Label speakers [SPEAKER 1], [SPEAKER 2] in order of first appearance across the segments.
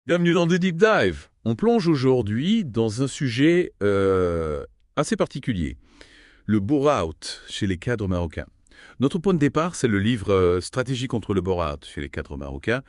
[SPEAKER 1] Bienvenue dans The Deep Dive. On plonge aujourd'hui dans un sujet assez particulier, le bore-out chez les cadres marocains. Notre point de départ, c'est le livre Stratégie contre le bore-out chez les cadres marocains,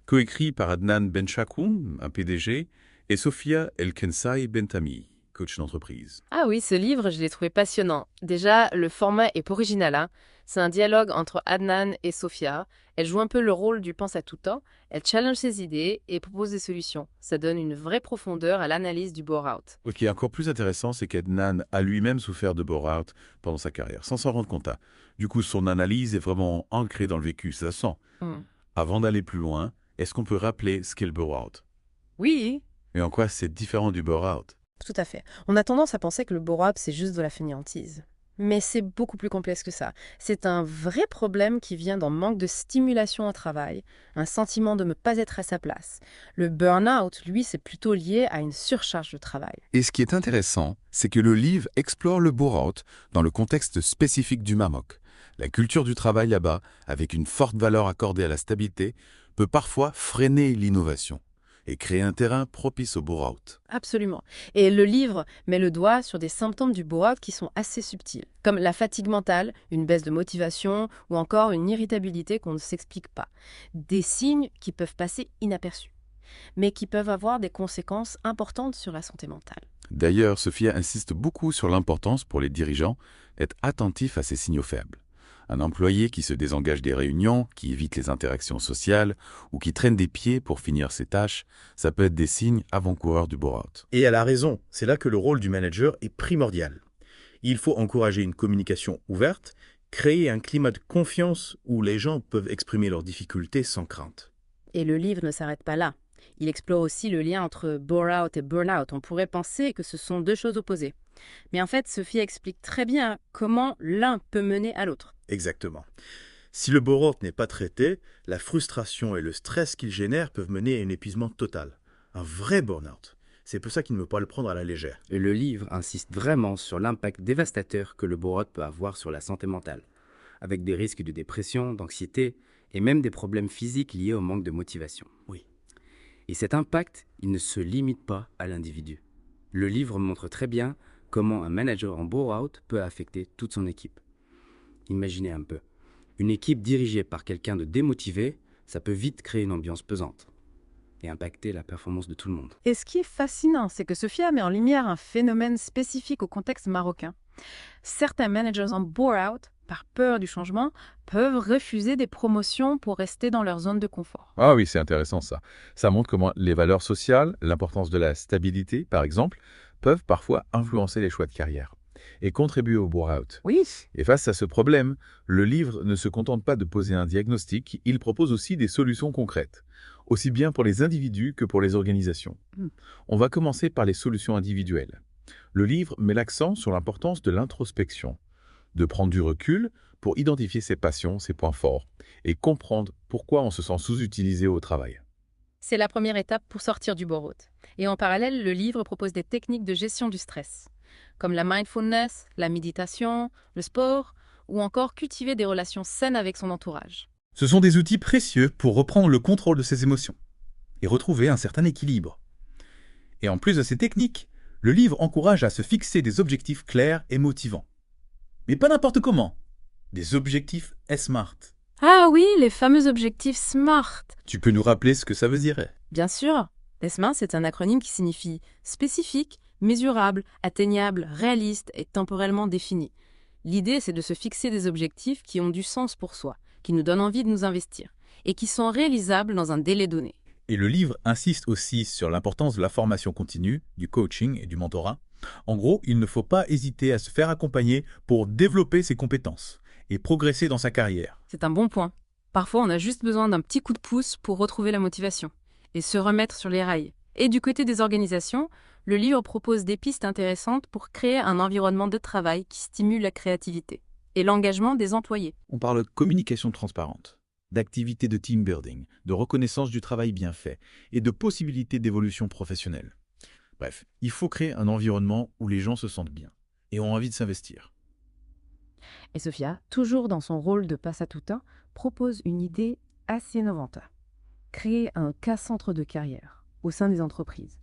[SPEAKER 1] coécrit par Adnan Benchakoum, un PDG, et Sophia El Kensai Bentami, coach d'entreprise.
[SPEAKER 2] Ah oui, ce livre, je l'ai trouvé passionnant. Déjà, le format est original, hein. C'est un dialogue entre Adnan et Sophia. Elle joue un peu le rôle du pense-à-tout-temps, elle challenge ses idées et propose des solutions. Ça donne une vraie profondeur à l'analyse du bore-out.
[SPEAKER 1] Ce qui est encore plus intéressant, c'est qu'Adnan a lui-même souffert de bore-out pendant sa carrière, sans s'en rendre compte, hein. Du coup, son analyse est vraiment ancrée dans le vécu, ça se sent.
[SPEAKER 2] Hmm.
[SPEAKER 1] Avant d'aller plus loin, est-ce qu'on peut rappeler ce qu'est le bore-out
[SPEAKER 2] Oui,
[SPEAKER 1] et en quoi c'est différent du bore-out?
[SPEAKER 2] tout à fait. On a tendance à penser que le bore-out, c'est juste de la fainéantise. Mais c'est beaucoup plus complexe que ça. C'est un vrai problème qui vient d'un manque de stimulation au travail, un sentiment de ne pas être à sa place. Le burn-out, lui, c'est plutôt lié à une surcharge de travail.
[SPEAKER 3] Et ce qui est intéressant, c'est que le livre explore le bore-out dans le contexte spécifique du Maroc. La culture du travail là-bas, avec une forte valeur accordée à la stabilité, peut parfois freiner l'innovation et créer un terrain propice au bore-out.
[SPEAKER 2] Absolument. Et le livre met le doigt sur des symptômes du bore-out qui sont assez subtils, comme la fatigue mentale, une baisse de motivation ou encore une irritabilité qu'on ne s'explique pas. Des signes qui peuvent passer inaperçus, mais qui peuvent avoir des conséquences importantes sur la santé mentale.
[SPEAKER 3] D'ailleurs, Sophia insiste beaucoup sur l'importance pour les dirigeants d'être attentifs à ces signaux faibles. Un employé qui se désengage des réunions, qui évite les interactions sociales ou qui traîne des pieds pour finir ses tâches, ça peut être des signes avant-coureurs du bore-out.
[SPEAKER 4] Et elle a raison, c'est là que le rôle du manager est primordial. Il faut encourager une communication ouverte, créer un climat de confiance où les gens peuvent exprimer leurs difficultés sans crainte.
[SPEAKER 2] Et le livre ne s'arrête pas là. Il explore aussi le lien entre bore-out et burn-out. On pourrait penser que ce sont deux choses opposées. Mais en fait, Sophie explique très bien comment l'un peut mener à l'autre.
[SPEAKER 4] Exactement. Si le burn-out n'est pas traité, la frustration et le stress qu'il génère peuvent mener à un épuisement total. Un vrai burn-out. C'est pour ça qu'il ne faut pas le prendre à la légère.
[SPEAKER 5] Et le livre insiste vraiment sur l'impact dévastateur que le burn-out peut avoir sur la santé mentale, avec des risques de dépression, d'anxiété et même des problèmes physiques liés au manque de motivation.
[SPEAKER 4] Oui.
[SPEAKER 5] Et cet impact, il ne se limite pas à l'individu. Le livre montre très bien comment un manager en burn-out peut affecter toute son équipe. Imaginez un peu. Une équipe dirigée par quelqu'un de démotivé, ça peut vite créer une ambiance pesante et impacter la performance de tout le monde.
[SPEAKER 2] Et ce qui est fascinant, c'est que Sophia met en lumière un phénomène spécifique au contexte marocain. Certains managers en bore-out, par peur du changement, peuvent refuser des promotions pour rester dans leur zone de confort.
[SPEAKER 1] Ah oui, c'est intéressant ça. Ça montre comment les valeurs sociales, l'importance de la stabilité, par exemple, peuvent parfois influencer les choix de carrière et contribuer au bore-out.
[SPEAKER 2] Oui,
[SPEAKER 1] Et face à ce problème, le livre ne se contente pas de poser un diagnostic, il propose aussi des solutions concrètes, aussi bien pour les individus que pour les organisations.
[SPEAKER 2] Hmm.
[SPEAKER 1] On va commencer par les solutions individuelles. Le livre met l'accent sur l'importance de l'introspection, de prendre du recul pour identifier ses passions, ses points forts, et comprendre pourquoi on se sent sous-utilisé au travail.
[SPEAKER 2] c'est la première étape pour sortir du bore-out. Et en parallèle, le livre propose des techniques de gestion du stress, comme la mindfulness, la méditation, le sport, ou encore cultiver des relations saines avec son entourage.
[SPEAKER 6] Ce sont des outils précieux pour reprendre le contrôle de ses émotions et retrouver un certain équilibre. Et en plus de ces techniques, le livre encourage à se fixer des objectifs clairs et motivants. Mais pas n'importe comment. Des objectifs SMART.
[SPEAKER 2] Ah oui, les fameux objectifs SMART.
[SPEAKER 6] Tu peux nous rappeler ce que ça veut dire?
[SPEAKER 2] Bien sûr, SMART, c'est un acronyme qui signifie spécifique, mesurable, atteignable, réaliste et temporellement défini. L'idée, c'est de se fixer des objectifs qui ont du sens pour soi, qui nous donnent envie de nous investir et qui sont réalisables dans un délai donné.
[SPEAKER 6] Et le livre insiste aussi sur l'importance de la formation continue, du coaching et du mentorat. En gros, il ne faut pas hésiter à se faire accompagner pour développer ses compétences et progresser dans sa carrière.
[SPEAKER 2] C'est un bon point. Parfois, on a juste besoin d'un petit coup de pouce pour retrouver la motivation et se remettre sur les rails. Et du côté des organisations, le livre propose des pistes intéressantes pour créer un environnement de travail qui stimule la créativité et l'engagement des employés.
[SPEAKER 6] On parle de communication transparente, d'activités de team building, de reconnaissance du travail bien fait et de possibilités d'évolution professionnelle. Bref, il faut créer un environnement où les gens se sentent bien et ont envie de s'investir.
[SPEAKER 2] Et Sophia, toujours dans son rôle de passe-à-tout-temps, propose une idée assez innovante. Créer un cas-centre de carrière. au sein des entreprises.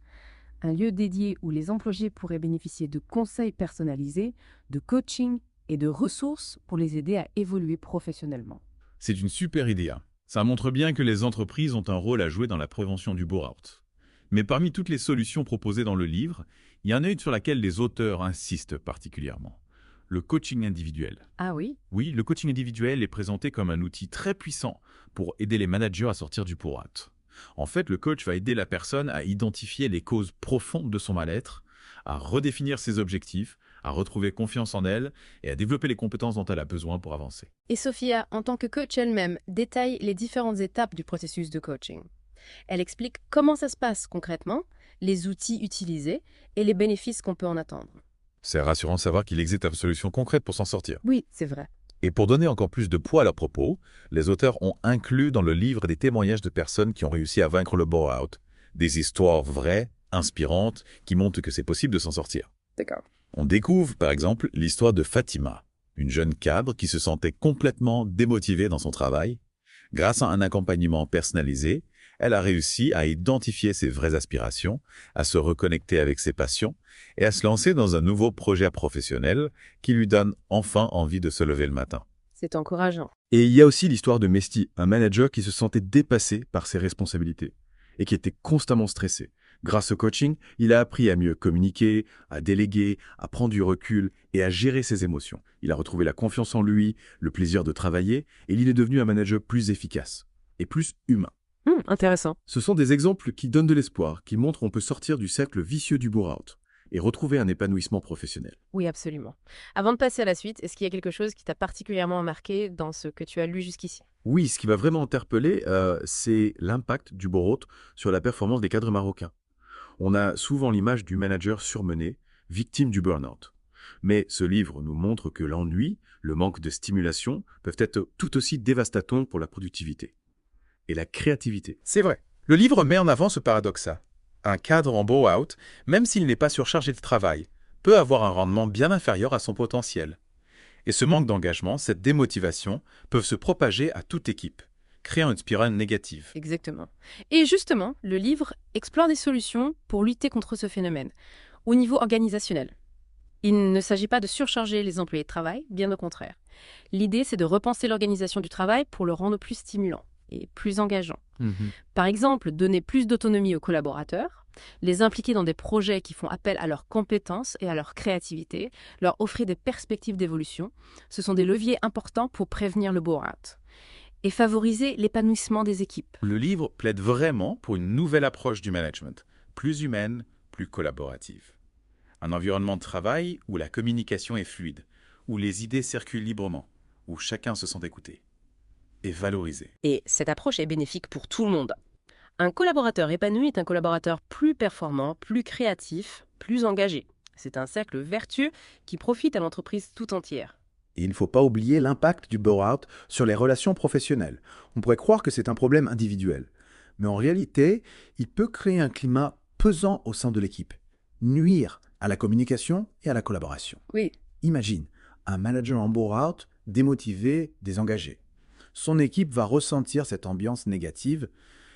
[SPEAKER 2] Un lieu dédié où les employés pourraient bénéficier de conseils personnalisés, de coaching et de ressources pour les aider à évoluer professionnellement.
[SPEAKER 1] C'est une super idée. Ça montre bien que les entreprises ont un rôle à jouer dans la prévention du burn-out. Mais parmi toutes les solutions proposées dans le livre, il y en a une sur laquelle les auteurs insistent particulièrement. Le coaching individuel.
[SPEAKER 2] Ah oui?
[SPEAKER 1] Oui, le coaching individuel est présenté comme un outil très puissant pour aider les managers à sortir du burn-out. En fait, le coach va aider la personne à identifier les causes profondes de son mal-être, à redéfinir ses objectifs, à retrouver confiance en elle et à développer les compétences dont elle a besoin pour avancer.
[SPEAKER 2] Et Sophia, en tant que coach elle-même, détaille les différentes étapes du processus de coaching. Elle explique comment ça se passe concrètement, les outils utilisés et les bénéfices qu'on peut en attendre.
[SPEAKER 3] C'est rassurant de savoir qu'il existe une solution concrète pour s'en sortir.
[SPEAKER 2] Oui, c'est vrai.
[SPEAKER 3] Et pour donner encore plus de poids à leurs propos, les auteurs ont inclus dans le livre des témoignages de personnes qui ont réussi à vaincre le burn-out, des histoires vraies, inspirantes, qui montrent que c'est possible de s'en sortir.
[SPEAKER 2] D'accord.
[SPEAKER 3] On découvre, par exemple, l'histoire de Fatima, une jeune cadre qui se sentait complètement démotivée dans son travail. Grâce à un accompagnement personnalisé, elle a réussi à identifier ses vraies aspirations, à se reconnecter avec ses passions et à se lancer dans un nouveau projet professionnel qui lui donne enfin envie de se lever le matin.
[SPEAKER 2] C'est encourageant.
[SPEAKER 7] Et il y a aussi l'histoire de Mesty, un manager qui se sentait dépassé par ses responsabilités et qui était constamment stressé. Grâce au coaching, il a appris à mieux communiquer, à déléguer, à prendre du recul et à gérer ses émotions. Il a retrouvé la confiance en lui, le plaisir de travailler et il est devenu un manager plus efficace et plus humain.
[SPEAKER 2] Intéressant.
[SPEAKER 7] Ce sont des exemples qui donnent de l'espoir, qui montrent qu'on peut sortir du cercle vicieux du burn-out et retrouver un épanouissement professionnel.
[SPEAKER 2] Oui, absolument. Avant de passer à la suite, est-ce qu'il y a quelque chose qui t'a particulièrement marqué dans ce que tu as lu jusqu'ici?
[SPEAKER 7] Oui, ce qui va vraiment interpeller, c'est l'impact du burn-out sur la performance des cadres marocains. On a souvent l'image du manager surmené, victime du burn-out. Mais ce livre nous montre que l'ennui, le manque de stimulation peuvent être tout aussi dévastateurs pour la productivité et la créativité.
[SPEAKER 6] C'est vrai. Le livre met en avant ce paradoxe-là. Un cadre en burn-out, même s'il n'est pas surchargé de travail, peut avoir un rendement bien inférieur à son potentiel. Et ce manque d'engagement, cette démotivation, peuvent se propager à toute équipe, créant une spirale négative.
[SPEAKER 2] Exactement. Et justement, le livre explore des solutions pour lutter contre ce phénomène, au niveau organisationnel. Il ne s'agit pas de surcharger les employés de travail, bien au contraire. L'idée, c'est de repenser l'organisation du travail pour le rendre plus stimulant et plus engageant. Par exemple, donner plus d'autonomie aux collaborateurs, les impliquer dans des projets qui font appel à leurs compétences et à leur créativité, leur offrir des perspectives d'évolution. Ce sont des leviers importants pour prévenir le burn-out et favoriser l'épanouissement des équipes.
[SPEAKER 1] Le livre plaide vraiment pour une nouvelle approche du management, plus humaine, plus collaborative. Un environnement de travail où la communication est fluide, où les idées circulent librement, où chacun se sent écouté et valorisé.
[SPEAKER 2] Et cette approche est bénéfique pour tout le monde. Un collaborateur épanoui est un collaborateur plus performant, plus créatif, plus engagé. C'est un cercle vertueux qui profite à l'entreprise tout entière.
[SPEAKER 8] Et il ne faut pas oublier l'impact du burn-out sur les relations professionnelles. On pourrait croire que c'est un problème individuel. Mais en réalité, il peut créer un climat pesant au sein de l'équipe, nuire à la communication et à la collaboration.
[SPEAKER 2] Oui.
[SPEAKER 8] Imagine un manager en burn-out, démotivé, désengagé. Son équipe va ressentir cette ambiance négative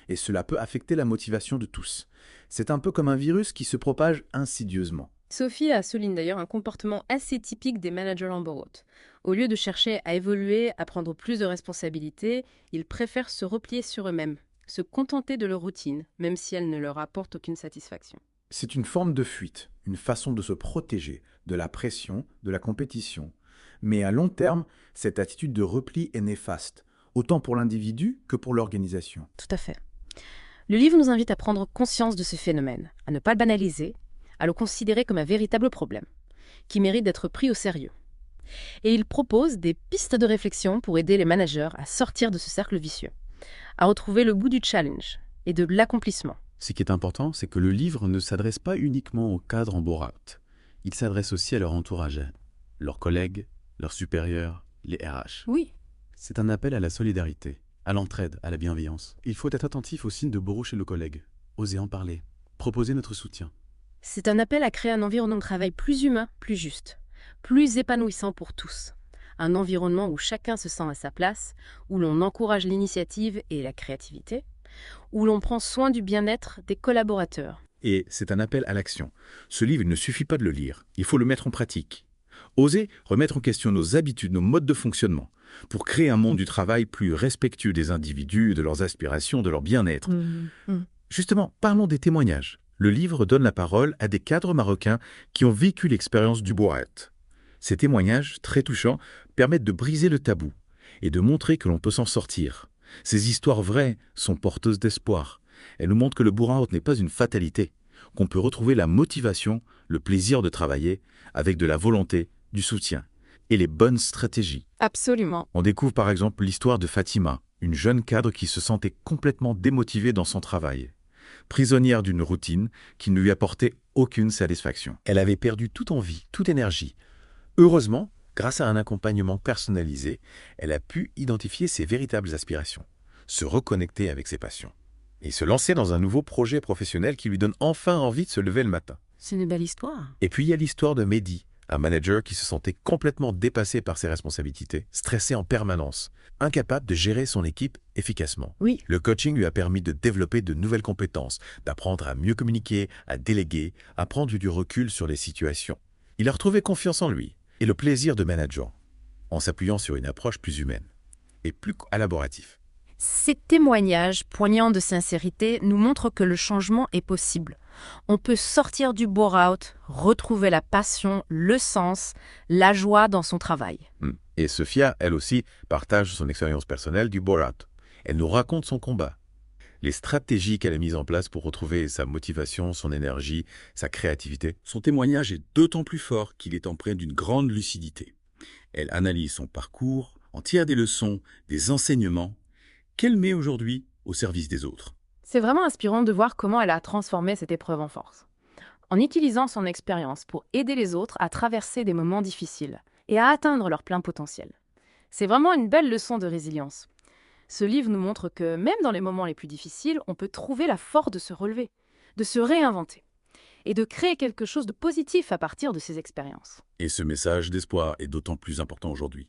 [SPEAKER 8] et cela peut affecter la motivation de tous. C'est un peu comme un virus qui se propage insidieusement.
[SPEAKER 2] Sophie souligne d'ailleurs un comportement assez typique des managers en burn-out. Au lieu de chercher à évoluer, à prendre plus de responsabilités, ils préfèrent se replier sur eux-mêmes, se contenter de leur routine, même si elle ne leur apporte aucune satisfaction.
[SPEAKER 8] C'est une forme de fuite, une façon de se protéger de la pression, de la compétition. Mais à long terme, cette attitude de repli est néfaste, autant pour l'individu que pour l'organisation.
[SPEAKER 2] Tout à fait. Le livre nous invite à prendre conscience de ce phénomène, à ne pas le banaliser, à le considérer comme un véritable problème, qui mérite d'être pris au sérieux. Et il propose des pistes de réflexion pour aider les managers à sortir de ce cercle vicieux, à retrouver le goût du challenge et de l'accomplissement.
[SPEAKER 7] Ce qui est important, c'est que le livre ne s'adresse pas uniquement aux cadres en burn-out. Il s'adresse aussi à leur entourage, leurs collègues, leurs supérieurs, les RH.
[SPEAKER 2] Oui.
[SPEAKER 7] C'est un appel à la solidarité, à l'entraide, à la bienveillance. Il faut être attentif aux signes de bourreau chez nos collègues, oser en parler, proposer notre soutien.
[SPEAKER 2] C'est un appel à créer un environnement de travail plus humain, plus juste, plus épanouissant pour tous. Un environnement où chacun se sent à sa place, où l'on encourage l'initiative et la créativité, où l'on prend soin du bien-être des collaborateurs.
[SPEAKER 4] Et c'est un appel à l'action. Ce livre, il ne suffit pas de le lire, il faut le mettre en pratique. Oser remettre en question nos habitudes, nos modes de fonctionnement, pour créer un monde du travail plus respectueux des individus, de leurs aspirations, de leur bien-être. Justement, parlons des témoignages. Le livre donne la parole à des cadres marocains qui ont vécu l'expérience du Borat. Ces témoignages, très touchants, permettent de briser le tabou et de montrer que l'on peut s'en sortir. Ces histoires vraies sont porteuses d'espoir. Elles nous montrent que le burn-out n'est pas une fatalité, qu'on peut retrouver la motivation, le plaisir de travailler, avec de la volonté, du soutien et les bonnes stratégies.
[SPEAKER 2] Absolument.
[SPEAKER 4] On découvre par exemple l'histoire de Fatima, une jeune cadre qui se sentait complètement démotivée dans son travail, prisonnière d'une routine qui ne lui apportait aucune satisfaction. Elle avait perdu toute envie, toute énergie. Heureusement, grâce à un accompagnement personnalisé, elle a pu identifier ses véritables aspirations, se reconnecter avec ses passions et se lancer dans un nouveau projet professionnel qui lui donne enfin envie de se lever le matin.
[SPEAKER 2] C'est une belle histoire.
[SPEAKER 4] Et puis il y a l'histoire de Mehdi, un manager qui se sentait complètement dépassé par ses responsabilités, stressé en permanence, incapable de gérer son équipe efficacement.
[SPEAKER 2] Oui.
[SPEAKER 4] Le coaching lui a permis de développer de nouvelles compétences, d'apprendre à mieux communiquer, à déléguer, à prendre du recul sur les situations. Il a retrouvé confiance en lui et le plaisir de manager, en s'appuyant sur une approche plus humaine et plus collaborative.
[SPEAKER 2] Ces témoignages, poignants de sincérité, nous montrent que le changement est possible. On peut sortir du bore-out, retrouver la passion, le sens, la joie dans son travail.
[SPEAKER 4] Et Sophia, elle aussi, partage son expérience personnelle du bore-out. Elle nous raconte son combat, les stratégies qu'elle a mises en place pour retrouver sa motivation, son énergie, sa créativité.
[SPEAKER 1] Son témoignage est d'autant plus fort qu'il est empreint d'une grande lucidité. Elle analyse son parcours, en tire des leçons, des enseignements qu'elle met aujourd'hui au service des autres.
[SPEAKER 2] C'est vraiment inspirant de voir comment elle a transformé cette épreuve en force. En utilisant son expérience pour aider les autres à traverser des moments difficiles et à atteindre leur plein potentiel. C'est vraiment une belle leçon de résilience. Ce livre nous montre que même dans les moments les plus difficiles, on peut trouver la force de se relever, de se réinventer et de créer quelque chose de positif à partir de ces expériences.
[SPEAKER 1] Et ce message d'espoir est d'autant plus important aujourd'hui.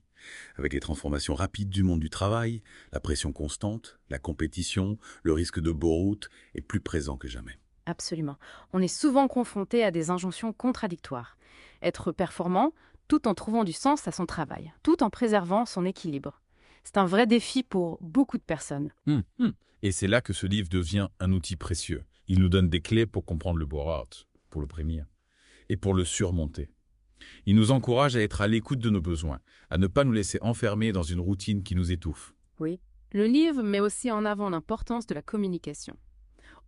[SPEAKER 1] Avec les transformations rapides du monde du travail, la pression constante, la compétition, le risque de burn-out est plus présent que jamais.
[SPEAKER 2] Absolument. On est souvent confronté à des injonctions contradictoires. Être performant tout en trouvant du sens à son travail, tout en préservant son équilibre. C'est un vrai défi pour beaucoup de personnes.
[SPEAKER 1] Et c'est là que ce livre devient un outil précieux. Il nous donne des clés pour comprendre le burn-out, pour le prévenir et pour le surmonter. Il nous encourage à être à l'écoute de nos besoins, à ne pas nous laisser enfermer dans une routine qui nous étouffe.
[SPEAKER 2] Oui. Le livre met aussi en avant l'importance de la communication.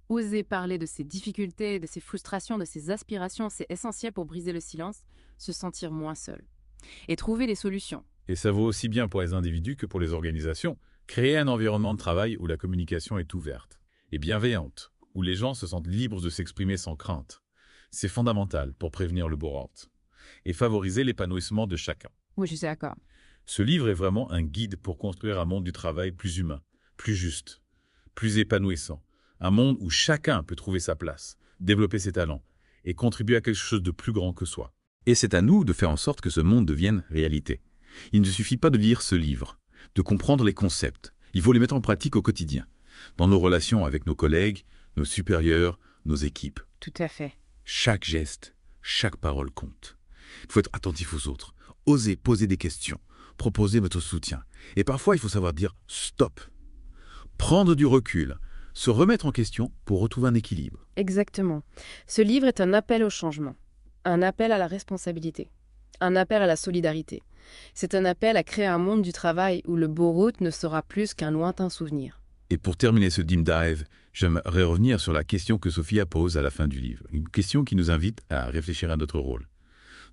[SPEAKER 2] Oser parler de ses difficultés, de ses frustrations, de ses aspirations, c'est essentiel pour briser le silence, se sentir moins seul et trouver des solutions.
[SPEAKER 1] Et ça vaut aussi bien pour les individus que pour les organisations. Créer un environnement de travail où la communication est ouverte et bienveillante, où les gens se sentent libres de s'exprimer sans crainte. C'est fondamental pour prévenir le burn-out et favoriser l'épanouissement de chacun.
[SPEAKER 2] Oui, je suis d'accord.
[SPEAKER 1] Ce livre est vraiment un guide pour construire un monde du travail plus humain, plus juste, plus épanouissant. Un monde où chacun peut trouver sa place, développer ses talents et contribuer à quelque chose de plus grand que soi. Et c'est à nous de faire en sorte que ce monde devienne réalité. Il ne suffit pas de lire ce livre, de comprendre les concepts. Il faut les mettre en pratique au quotidien, dans nos relations avec nos collègues, nos supérieurs, nos équipes.
[SPEAKER 2] Tout à fait.
[SPEAKER 1] Chaque geste, chaque parole compte. Il faut être attentif aux autres, oser poser des questions, proposer votre soutien. Et parfois, il faut savoir dire stop, prendre du recul, se remettre en question pour retrouver un équilibre.
[SPEAKER 2] Exactement. Ce livre est un appel au changement, un appel à la responsabilité, un appel à la solidarité. C'est un appel à créer un monde du travail où le burn-out ne sera plus qu'un lointain souvenir.
[SPEAKER 1] Et pour terminer ce deep dive, j'aimerais revenir sur la question que Sophia pose à la fin du livre. Une question qui nous invite à réfléchir à notre rôle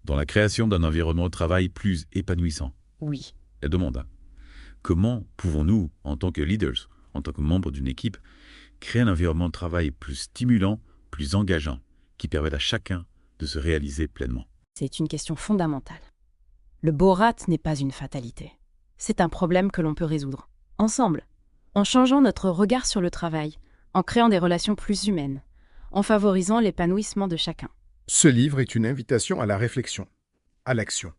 [SPEAKER 1] dans la création d'un environnement de travail plus épanouissant.
[SPEAKER 2] Oui.
[SPEAKER 1] Elle demande comment pouvons-nous, en tant que leaders, en tant que membres d'une équipe, créer un environnement de travail plus stimulant, plus engageant, qui permette à chacun de se réaliser pleinement.
[SPEAKER 2] C'est une question fondamentale. Le burn-out n'est pas une fatalité. C'est un problème que l'on peut résoudre, ensemble, en changeant notre regard sur le travail, en créant des relations plus humaines, en favorisant l'épanouissement de chacun.
[SPEAKER 9] Ce livre est une invitation à la réflexion, à l'action,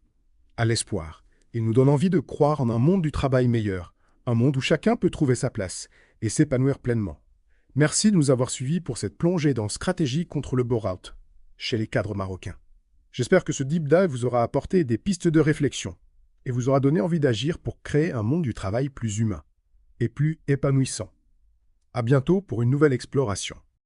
[SPEAKER 9] à l'espoir. Il nous donne envie de croire en un monde du travail meilleur, un monde où chacun peut trouver sa place et s'épanouir pleinement. Merci de nous avoir suivis pour cette plongée dans stratégie contre le bore-out chez les cadres marocains. J'espère que ce deep dive vous aura apporté des pistes de réflexion et vous aura donné envie d'agir pour créer un monde du travail plus humain et plus épanouissant. À bientôt pour une nouvelle exploration.